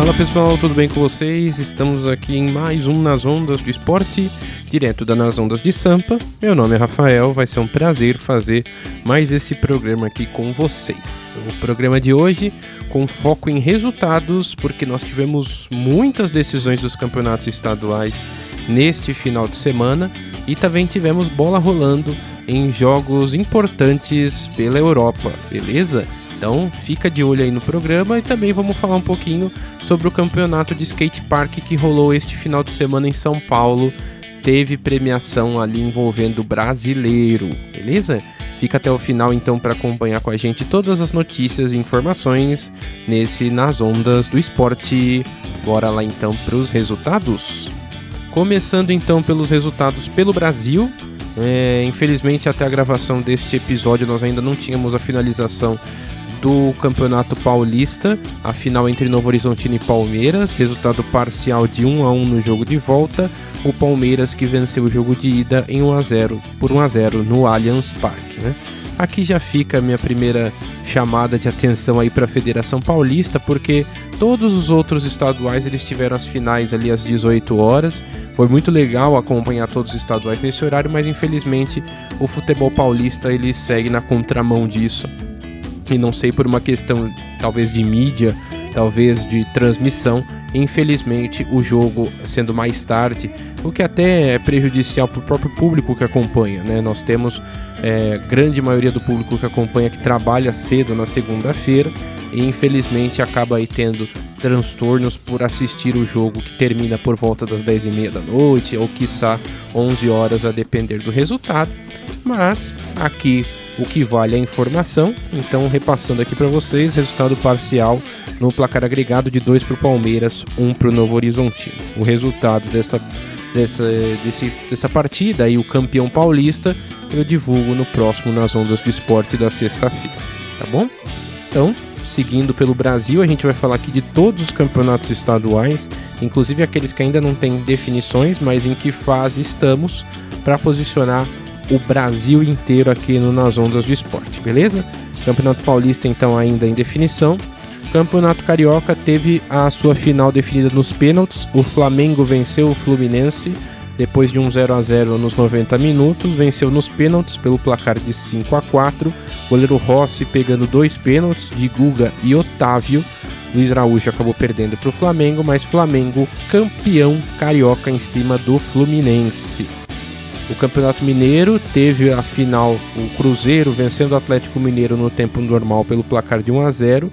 Fala pessoal, tudo bem com vocês? Estamos aqui em mais um Nas Ondas do Esporte, direto da Nas Ondas de Sampa. Meu nome é Rafael, vai ser um prazer fazer mais esse programa aqui com vocês. O programa de hoje com foco em resultados, porque nós tivemos muitas decisões dos campeonatos estaduais neste final de semana e também tivemos bola rolando em jogos importantes pela Europa, beleza? Então fica de olho aí no programa e também vamos falar um pouquinho sobre o campeonato de skate park que rolou este final de semana em São Paulo. Teve premiação ali envolvendo brasileiro, beleza? Fica até o final então para acompanhar com a gente todas as notícias e informações nesse Nas Ondas do Esporte. Bora lá então para os resultados? Começando então pelos resultados pelo Brasil. Infelizmente até a gravação deste episódio nós ainda não tínhamos a finalização do Campeonato Paulista, a final entre Novo Horizontino e Palmeiras, resultado parcial de 1-1 no jogo de volta, o Palmeiras que venceu o jogo de ida em 1-0 por 1-0 no Allianz Parque, né? Aqui já fica a minha primeira chamada de atenção aí para a Federação Paulista, porque todos os outros estaduais eles tiveram as finais ali às 18 horas, foi muito legal acompanhar todos os estaduais nesse horário, mas infelizmente o futebol paulista ele segue na contramão disso. E não sei, por uma questão talvez de mídia, talvez de transmissão, infelizmente o jogo sendo mais tarde, o que até é prejudicial para o próprio público que acompanha, né? Nós temos grande maioria do público que acompanha que trabalha cedo na segunda-feira e infelizmente acaba aí tendo transtornos por assistir o jogo que termina por volta das 10h30 da noite ou quiçá 11 horas a depender do resultado, mas aqui o que vale é a informação, então repassando aqui para vocês, resultado parcial no placar agregado de 2 para o Palmeiras, 1 para o Novo Horizontino. O resultado dessa partida e o campeão paulista eu divulgo no próximo Nas Ondas do Esporte da sexta-feira, tá bom? Então, seguindo pelo Brasil, a gente vai falar aqui de todos os campeonatos estaduais, inclusive aqueles que ainda não têm definições, mas em que fase estamos para posicionar o Brasil inteiro aqui no Nas Ondas do Esporte, beleza? Campeonato Paulista então ainda em definição. Campeonato Carioca teve a sua final definida nos pênaltis. O Flamengo venceu o Fluminense depois de um 0-0 nos 90 minutos, venceu nos pênaltis pelo placar de 5-4. Goleiro Rossi pegando 2 pênaltis de Guga e Otávio. Luiz Araújo acabou perdendo para o Flamengo, mas Flamengo campeão carioca em cima do Fluminense. O Campeonato Mineiro teve a final, o Cruzeiro vencendo o Atlético Mineiro no tempo normal pelo placar de 1-0,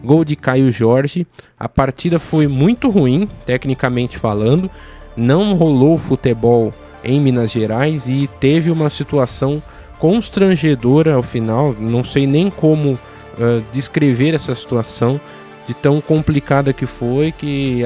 gol de Caio Jorge. A partida foi muito ruim, tecnicamente falando, não rolou futebol em Minas Gerais e teve uma situação constrangedora ao final, não sei nem como descrever essa situação, de tão complicada que foi, que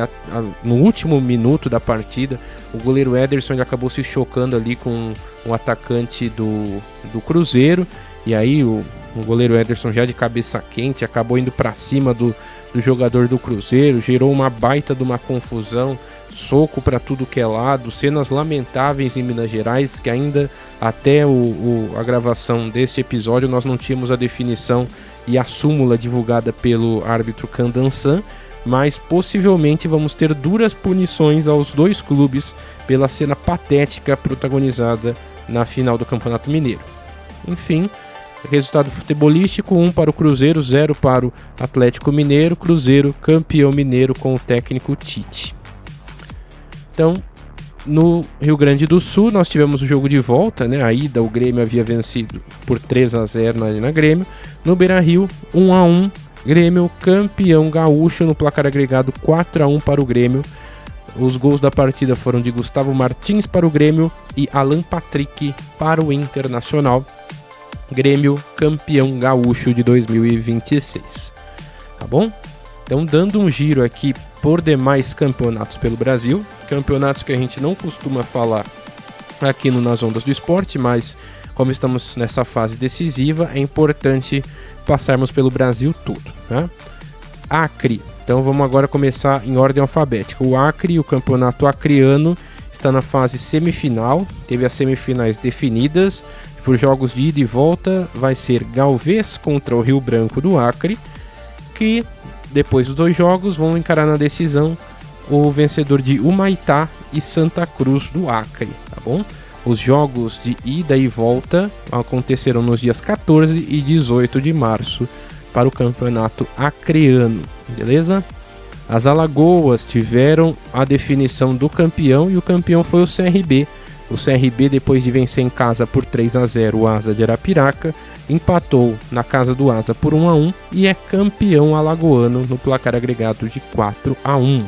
no último minuto da partida o goleiro Ederson ele acabou se chocando ali com o atacante do Cruzeiro, e aí o goleiro Ederson já de cabeça quente acabou indo para cima do jogador do Cruzeiro, gerou uma baita de uma confusão, soco para tudo que é lado, cenas lamentáveis em Minas Gerais, que ainda até a gravação deste episódio nós não tínhamos a definição e a súmula divulgada pelo árbitro Candansan, mas possivelmente vamos ter duras punições aos dois clubes pela cena patética protagonizada na final do Campeonato Mineiro. Enfim, resultado futebolístico: 1 para o Cruzeiro, 0 para o Atlético Mineiro. Cruzeiro campeão mineiro com o técnico Tite. Então, no Rio Grande do Sul nós tivemos o jogo de volta, né? A ida o Grêmio havia vencido por 3-0 na Grêmio. No Beira-Rio, 1-1, Grêmio campeão gaúcho no placar agregado 4-1 para o Grêmio. Os gols da partida foram de Gustavo Martins para o Grêmio e Alan Patrick para o Internacional. Grêmio campeão gaúcho de 2026, tá bom? Então, dando um giro aqui por demais campeonatos pelo Brasil, campeonatos que a gente não costuma falar aqui no Nas Ondas do Esporte, mas como estamos nessa fase decisiva, é importante passarmos pelo Brasil tudo, né? Acre, então vamos agora começar em ordem alfabética. O Acre, o campeonato acreano, está na fase semifinal, teve as semifinais definidas por jogos de ida e volta. Vai ser Galvez contra o Rio Branco do Acre, que depois dos 2 jogos, vão encarar na decisão o vencedor de Humaitá e Santa Cruz do Acre, tá bom? Os jogos de ida e volta acontecerão nos dias 14 e 18 de março para o campeonato acreano, beleza? As Alagoas tiveram a definição do campeão e o campeão foi o CRB. O CRB, depois de vencer em casa por 3-0 o Asa de Arapiraca, empatou na casa do Asa por 1-1 e é campeão alagoano no placar agregado de 4-1.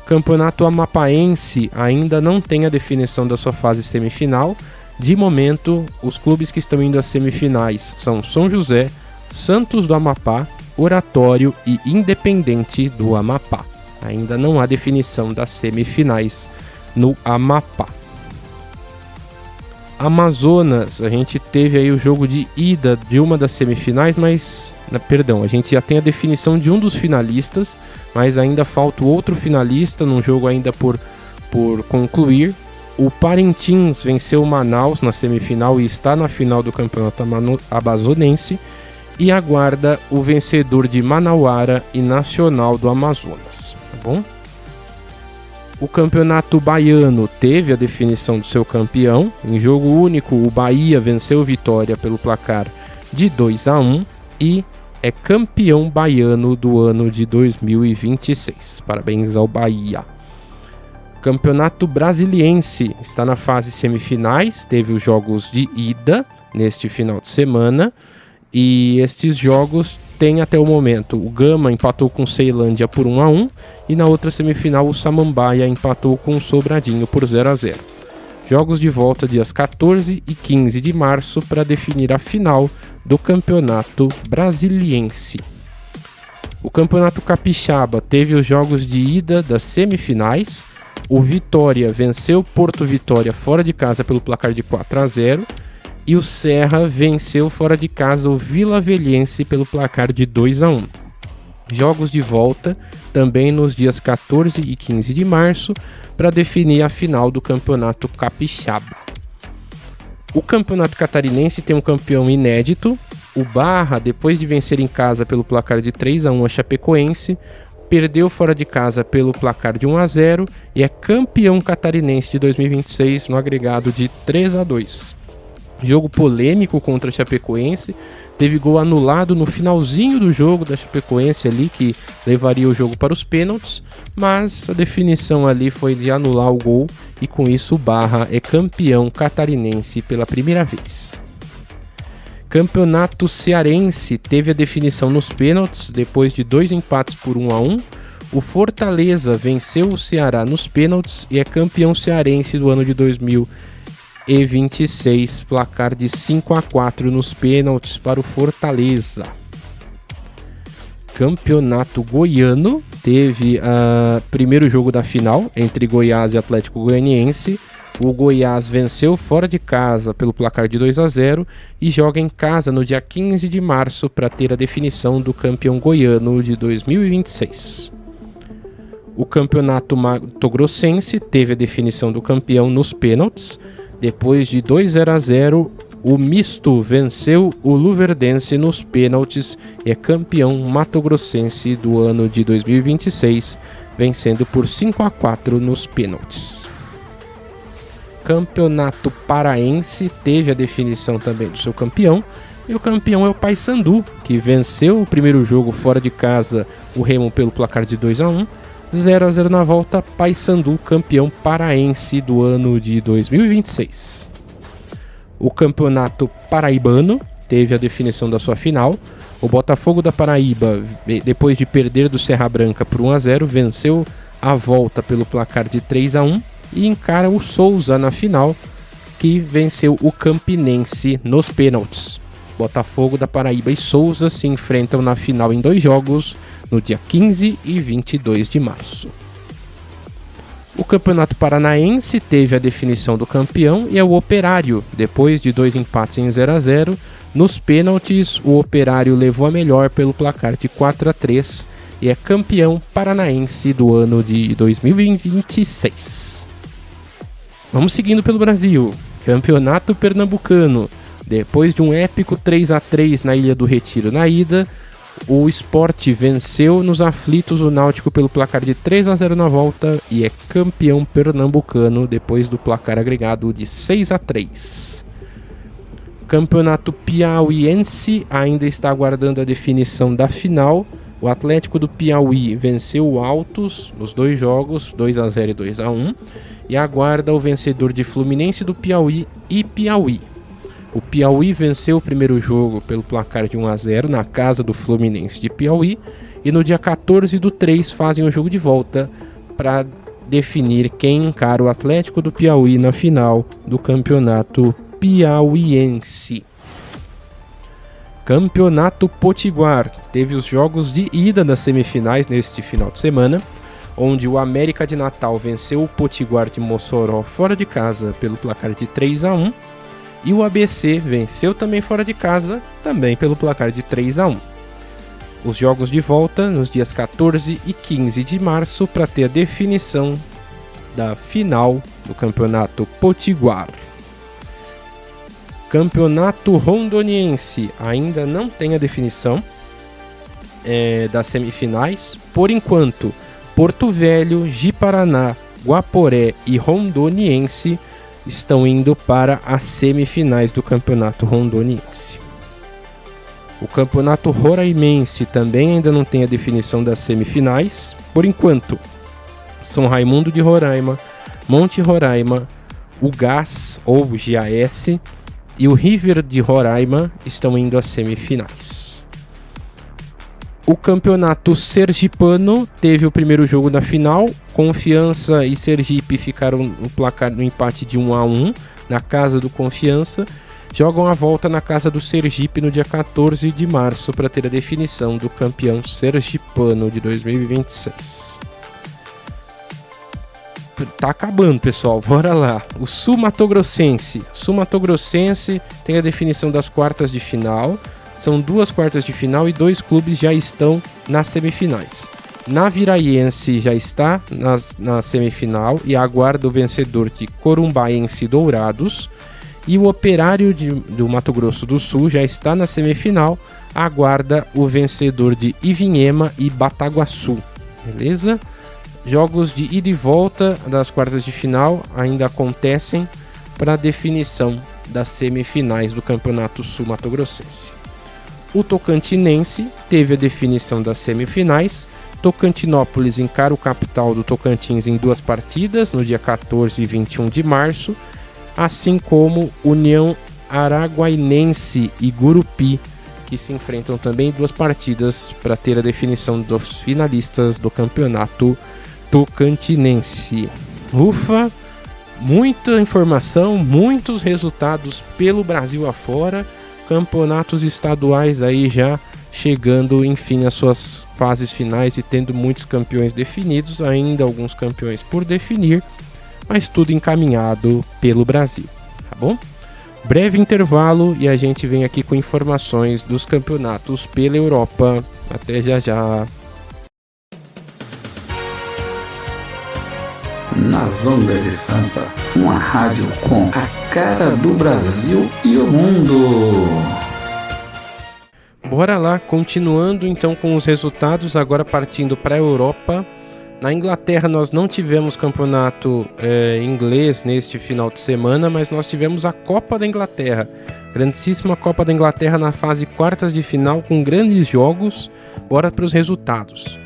Campeonato Amapaense ainda não tem a definição da sua fase semifinal. De momento, os clubes que estão indo às semifinais são São José, Santos do Amapá, Oratório e Independente do Amapá. Ainda não há definição das semifinais no Amapá. Amazonas, a gente teve aí o jogo de ida de uma das semifinais, mas, a gente já tem a definição de um dos finalistas, mas ainda falta o outro finalista num jogo ainda por concluir. O Parintins venceu o Manaus na semifinal e está na final do campeonato amazonense e aguarda o vencedor de Manauara e Nacional do Amazonas, tá bom? O campeonato baiano teve a definição do seu campeão. Em jogo único, o Bahia venceu o Vitória pelo placar de 2-1 e é campeão baiano do ano de 2026. Parabéns ao Bahia. Campeonato Brasiliense está na fase semifinais, teve os jogos de ida neste final de semana e estes jogos têm até o momento: o Gama empatou com o Ceilândia por 1-1 e na outra semifinal o Samambaia empatou com o Sobradinho por 0-0. Jogos de volta dias 14 e 15 de março para definir a final do Campeonato Brasiliense. O Campeonato Capixaba teve os jogos de ida das semifinais. O Vitória venceu Porto Vitória fora de casa pelo placar de 4-0 e o Serra venceu fora de casa o Vila Velhense pelo placar de 2-1. Jogos de volta também nos dias 14 e 15 de março para definir a final do Campeonato Capixaba. O Campeonato Catarinense tem um campeão inédito. O Barra, depois de vencer em casa pelo placar de 3-1 a Chapecoense, perdeu fora de casa pelo placar de 1-0 e é campeão catarinense de 2026 no agregado de 3-2. Jogo polêmico contra a Chapecoense, teve gol anulado no finalzinho do jogo da Chapecoense ali, que levaria o jogo para os pênaltis, mas a definição ali foi de anular o gol e com isso o Barra é campeão catarinense pela primeira vez. Campeonato Cearense teve a definição nos pênaltis, depois de 2 empates por 1-1. O Fortaleza venceu o Ceará nos pênaltis e é campeão cearense do ano de 2026, placar de 5-4 nos pênaltis para o Fortaleza. Campeonato Goiano teve o primeiro jogo da final entre Goiás e Atlético Goianiense. O Goiás venceu fora de casa pelo placar de 2-0 e joga em casa no dia 15 de março para ter a definição do campeão goiano de 2026. O Campeonato Mato Grossense teve a definição do campeão nos pênaltis. Depois de 2-0, o Misto venceu o Luverdense nos pênaltis e é campeão mato-grossense do ano de 2026, vencendo por 5-4 nos pênaltis. Campeonato Paraense teve a definição também do seu campeão, e o campeão é o Paysandu, que venceu o primeiro jogo fora de casa, o Remo pelo placar de 2-1, 0-0 na volta. Paysandu, campeão paraense do ano de 2026. O Campeonato Paraibano teve a definição da sua final. O Botafogo da Paraíba, depois de perder do Serra Branca por 1-0, venceu a volta pelo placar de 3-1 e encara o Souza na final, que venceu o Campinense nos pênaltis. Botafogo da Paraíba e Souza se enfrentam na final em 2 jogos, no dia 15 e 22 de março. O Campeonato Paranaense teve a definição do campeão e é o Operário. Depois de 2 empates em 0-0, nos pênaltis o Operário levou a melhor pelo placar de 4-3 e é campeão paranaense do ano de 2026. Vamos seguindo pelo Brasil. Campeonato Pernambucano. Depois de um épico 3-3 na Ilha do Retiro na ida, O Sport venceu nos aflitos o Náutico pelo placar de 3-0 na volta e é campeão pernambucano depois do placar agregado de 6-3. Campeonato piauiense ainda está aguardando a definição da final. O Atlético do Piauí venceu o Altos nos 2 jogos, 2-0 e 2-1, e aguarda o vencedor de Fluminense do Piauí e Piauí. O Piauí venceu o primeiro jogo pelo placar de 1-0 na casa do Fluminense de Piauí e no dia 14/3 fazem o jogo de volta para definir quem encara o Atlético do Piauí na final do Campeonato Piauiense. Campeonato Potiguar teve os jogos de ida das semifinais neste final de semana, onde o América de Natal venceu o Potiguar de Mossoró fora de casa pelo placar de 3-1. E o ABC venceu também fora de casa, também pelo placar de 3-1. Os jogos de volta nos dias 14 e 15 de março para ter a definição da final do Campeonato Potiguar. Campeonato Rondoniense ainda não tem a definição das semifinais. Por enquanto, Porto Velho, Ji-Paraná, Guaporé e Rondoniense estão indo para as semifinais do Campeonato Rondoniense. O Campeonato Roraimense também ainda não tem a definição das semifinais. Por enquanto, São Raimundo de Roraima, Monte Roraima, o GAS ou GAS e o River de Roraima estão indo às semifinais. O Campeonato Sergipano teve o primeiro jogo da final. Confiança e Sergipe ficaram no placar no empate de 1-1 na casa do Confiança. Jogam a volta na casa do Sergipe no dia 14 de março para ter a definição do campeão sergipano de 2026. Tá acabando, pessoal. Bora lá. O Sul Mato Grossense tem a definição das quartas de final. São 2 quartas de final e 2 clubes já estão nas semifinais. Naviraense já está na semifinal e aguarda o vencedor de Corumbaense e Dourados. E o Operário do Mato Grosso do Sul já está na semifinal, aguarda o vencedor de Ivinhema e Bataguaçu. Beleza? Jogos de ida e volta das quartas de final ainda acontecem para a definição das semifinais do Campeonato Sul Mato Grossense. O Tocantinense teve a definição das semifinais. Tocantinópolis encara o capital do Tocantins em 2 partidas, no dia 14 e 21 de março, assim como União Araguainense e Gurupi, que se enfrentam também em 2 partidas para ter a definição dos finalistas do Campeonato Tocantinense. Ufa! Muita informação, muitos resultados pelo Brasil afora. Campeonatos estaduais aí já chegando, enfim, às suas fases finais e tendo muitos campeões definidos, ainda alguns campeões por definir, mas tudo encaminhado pelo Brasil, tá bom? Breve intervalo e a gente vem aqui com informações dos campeonatos pela Europa. Até já já. Nas Ondas de Sampa, uma rádio com a cara do Brasil e o mundo. Bora lá, continuando então com os resultados, agora partindo para a Europa. Na Inglaterra nós não tivemos campeonato inglês neste final de semana, mas nós tivemos a Copa da Inglaterra. Grandíssima Copa da Inglaterra na fase quartas de final com grandes jogos. Bora para os resultados.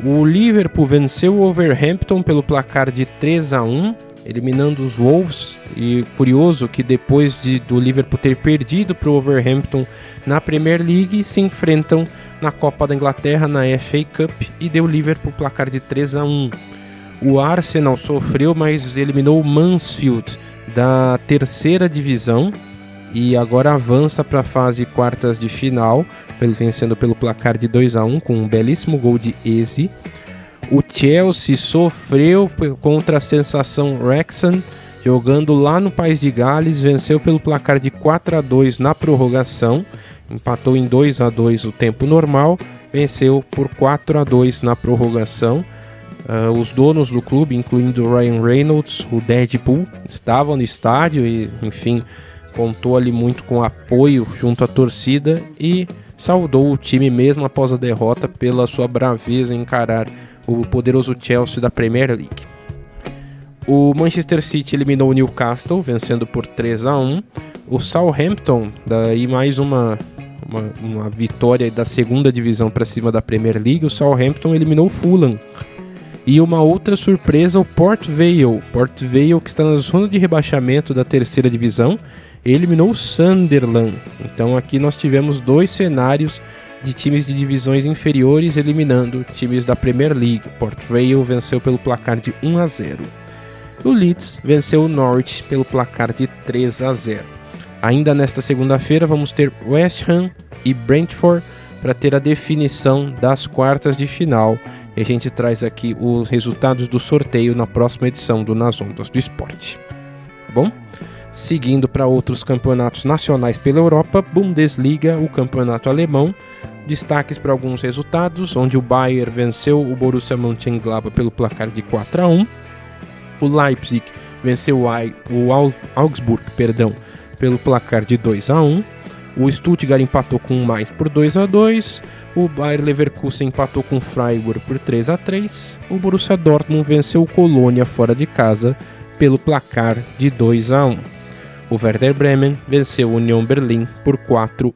O Liverpool venceu o Wolverhampton pelo placar de 3-1, eliminando os Wolves. E curioso que depois do Liverpool ter perdido para o Wolverhampton na Premier League, se enfrentam na Copa da Inglaterra, na FA Cup, e deu Liverpool placar de 3-1. O Arsenal sofreu, mas eliminou o Mansfield da 3ª divisão e agora avança para a fase quartas de final, vencendo pelo placar de 2-1 com um belíssimo gol de Eze. O Chelsea sofreu contra a sensação Wrexham, jogando lá no País de Gales, venceu pelo placar de 4-2 na prorrogação, empatou em 2-2 o tempo normal, venceu por 4-2 na prorrogação. Os donos do clube, incluindo o Ryan Reynolds, o Deadpool, estavam no estádio e, enfim, contou ali muito com apoio junto à torcida e saudou o time mesmo após a derrota pela sua braveza em encarar o poderoso Chelsea da Premier League. O Manchester City eliminou o Newcastle, vencendo por 3-1. O Southampton, daí mais uma vitória da segunda divisão para cima da Premier League. O Southampton eliminou o Fulham. E uma outra surpresa, o Port Vale. Port Vale, que está na zona de rebaixamento da terceira divisão, eliminou o Sunderland. Então aqui nós tivemos 2 cenários de times de divisões inferiores eliminando times da Premier League. Port Vale venceu pelo placar de 1-0. O Leeds venceu o Norwich pelo placar de 3-0. Ainda nesta segunda-feira vamos ter West Ham e Brentford para ter a definição das quartas de final. E a gente traz aqui os resultados do sorteio na próxima edição do Nas Ondas do Esporte. Tá bom? Seguindo para outros campeonatos nacionais pela Europa, Bundesliga, o campeonato alemão. Destaques para alguns resultados, onde o Bayern venceu o Borussia Mönchengladbach pelo placar de 4-1. O Leipzig venceu o Augsburg, pelo placar de 2-1. O Stuttgart empatou com o Mainz por 2-2. O Bayer Leverkusen empatou com o Freiburg por 3-3. O Borussia Dortmund venceu o Colônia fora de casa pelo placar de 2-1. O Werder Bremen venceu o Union Berlin por 4-1.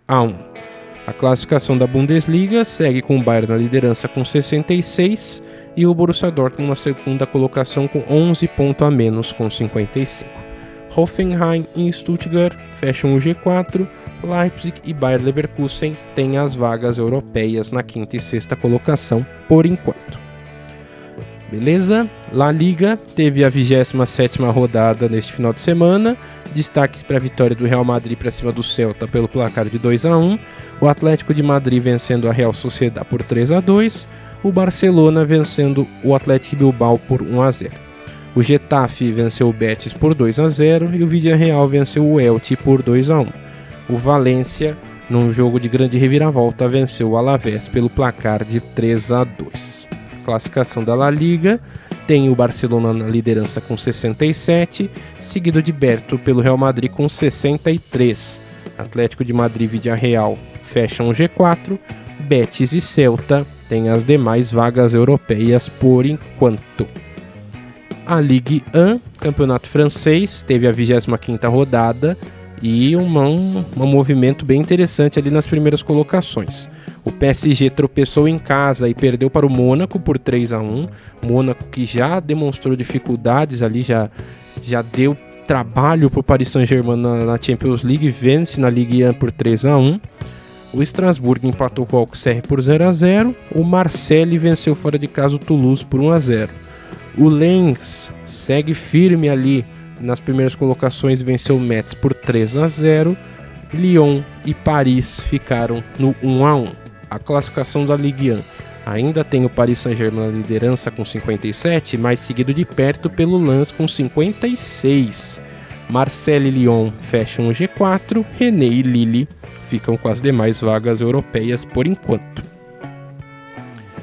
A classificação da Bundesliga segue com o Bayern na liderança com 66 e o Borussia Dortmund na segunda colocação com 11 pontos a menos com 55. Hoffenheim e Stuttgart fecham o G4, Leipzig e Bayer Leverkusen têm as vagas europeias na quinta e sexta colocação por enquanto. Beleza? La Liga teve a 27ª rodada neste final de semana. Destaques para a vitória do Real Madrid para cima do Celta pelo placar de 2-1. O Atlético de Madrid vencendo a Real Sociedad por 3-2. O Barcelona vencendo o Athletic Bilbao por 1-0. O Getafe venceu o Betis por 2-0 e o Villarreal venceu o Elche por 2-1. O Valência, num jogo de grande reviravolta, venceu o Alavés pelo placar de 3-2. Classificação da La Liga tem o Barcelona na liderança com 67, seguido de perto pelo Real Madrid com 63. Atlético de Madrid e Villarreal fecham o G4, Betis e Celta têm as demais vagas europeias por enquanto. A Ligue 1, campeonato francês, teve a 25ª rodada e um movimento bem interessante ali nas primeiras colocações. O PSG tropeçou em casa e perdeu para o Mônaco por 3-1. Mônaco que já demonstrou dificuldades ali, já deu trabalho para o Paris Saint-Germain na Champions League, vence na Ligue 1 por 3-1. O Strasbourg empatou com o Auxerre por 0-0. O Marseille venceu fora de casa o Toulouse por 1-0. O Lens segue firme ali nas primeiras colocações e venceu o Metz por 3-0. Lyon e Paris ficaram no 1-1. A classificação da Ligue 1 ainda tem o Paris Saint-Germain na liderança com 57, mas seguido de perto pelo Lens com 56. Marseille e Lyon fecham o G4, Rennes e Lille ficam com as demais vagas europeias por enquanto.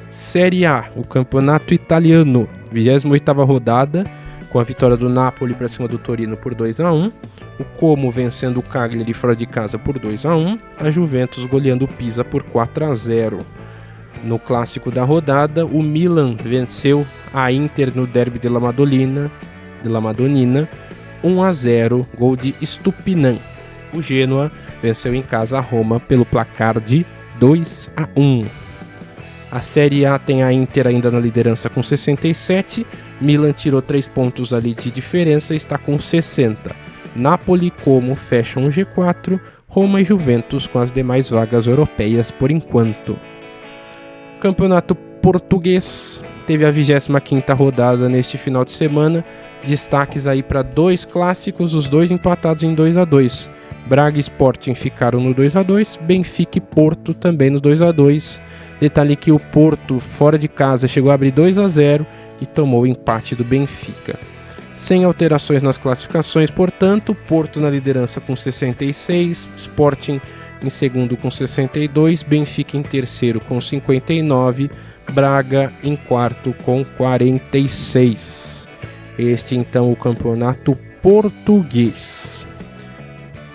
Série A, o campeonato italiano, 28ª rodada, com a vitória do Napoli para cima do Torino por 2-1, o Como vencendo o Cagliari fora de casa por 2-1, a Juventus goleando o Pisa por 4-0. No clássico da rodada, o Milan venceu a Inter no Derby della Madonnina, 1-0, gol de Stupinan. O Genoa venceu em casa a Roma pelo placar de 2-1. A Série A tem a Inter ainda na liderança com 67, Milan tirou 3 pontos ali de diferença e está com 60. Napoli e Como fecham o G4, Roma e Juventus com as demais vagas europeias por enquanto. O Campeonato Português teve a 25ª rodada neste final de semana, destaques aí para 2 clássicos, os 2 empatados em 2-2. Braga e Sporting ficaram no 2-2, Benfica e Porto também no 2-2. Detalhe que o Porto, fora de casa, chegou a abrir 2-0 e tomou o empate do Benfica. Sem alterações nas classificações, portanto, Porto na liderança com 66, Sporting em segundo com 62, Benfica em terceiro com 59, Braga em quarto com 46. Este então o campeonato português.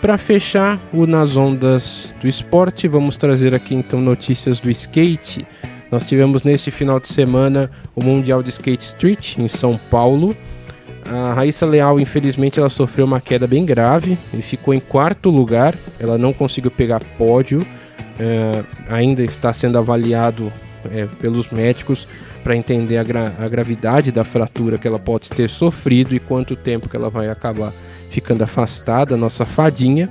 para fechar o Nas Ondas do Esporte, vamos trazer aqui então notícias do skate. Nós tivemos neste final de semana o Mundial de Skate Street em São Paulo. A Raíssa Leal, infelizmente, ela sofreu uma queda bem grave e ficou em 4º lugar. Ela não conseguiu pegar pódio, ainda está sendo avaliado pelos médicos para entender a gravidade da fratura que ela pode ter sofrido e quanto tempo que ela vai acabar ficando afastada, nossa fadinha.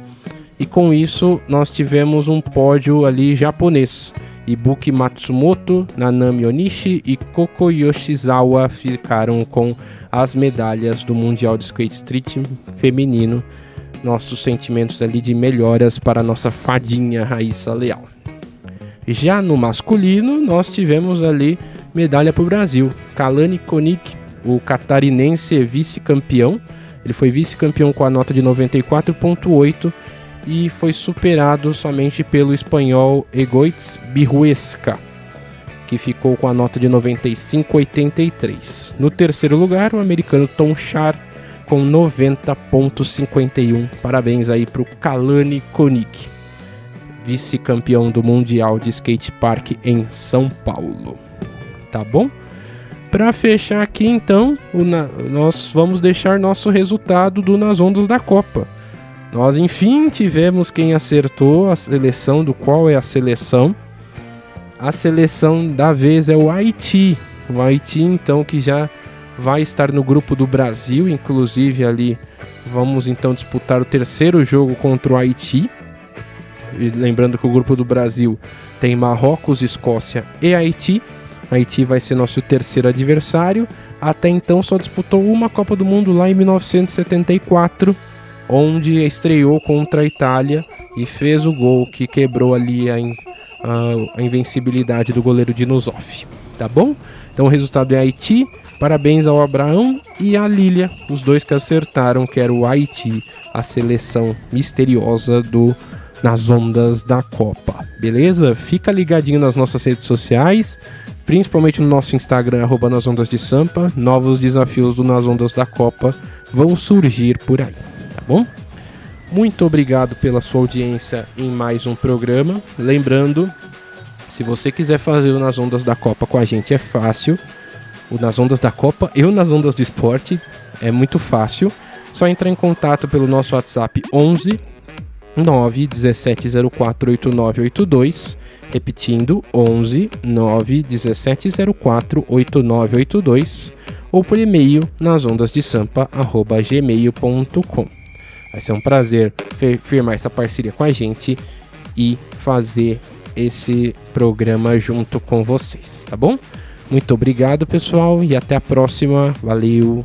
E com isso nós tivemos um pódio ali japonês. Ibuki Matsumoto, Nanami Onishi e Koko Yoshizawa ficaram com as medalhas do Mundial de Skate Street feminino. Nossos sentimentos ali de melhoras para a nossa fadinha Raíssa Leal. Já no masculino, nós tivemos ali medalha para o Brasil. Kalani Konik, o catarinense, vice-campeão. Ele foi vice-campeão com a nota de 94,8 e foi superado somente pelo espanhol Egoitz Birruesca, que ficou com a nota de 95,83. No terceiro lugar, o americano Tom Char com 90,51. Parabéns aí para o Kalani Konik, vice-campeão do Mundial de Skate Park em São Paulo. Tá bom? Para fechar aqui então, nós vamos deixar nosso resultado do Nas Ondas da Copa. Nós enfim tivemos quem acertou a seleção, do qual é a seleção. A seleção da vez é o Haiti. O Haiti então que já vai estar no grupo do Brasil, inclusive ali vamos então disputar o terceiro jogo contra o Haiti. E lembrando que o grupo do Brasil tem Marrocos, Escócia e Haiti. Haiti vai ser nosso terceiro adversário. Até então só disputou uma Copa do Mundo lá em 1974, onde estreou contra a Itália e fez o gol que quebrou ali a invencibilidade do goleiro Dino Zoff. Tá bom? Então o resultado é Haiti. Parabéns ao Abraão e à Lília, os dois que acertaram, que era o Haiti, a seleção misteriosa Nas Ondas da Copa. Beleza? Fica ligadinho nas nossas redes sociais, principalmente no nosso Instagram, @nasondasdesampa. Novos desafios do Nas Ondas da Copa vão surgir por aí, tá bom? Muito obrigado pela sua audiência em mais um programa. Lembrando, se você quiser fazer o Nas Ondas da Copa com a gente, é fácil. O Nas Ondas da Copa e o Nas Ondas do Esporte é muito fácil. Só entrar em contato pelo nosso WhatsApp 11 917048982, repetindo 11 917048982, ou por e-mail nasondasdesampa@gmail.com. Vai ser um prazer firmar essa parceria com a gente e fazer esse programa junto com vocês, tá bom? Muito obrigado, pessoal, e até a próxima. Valeu!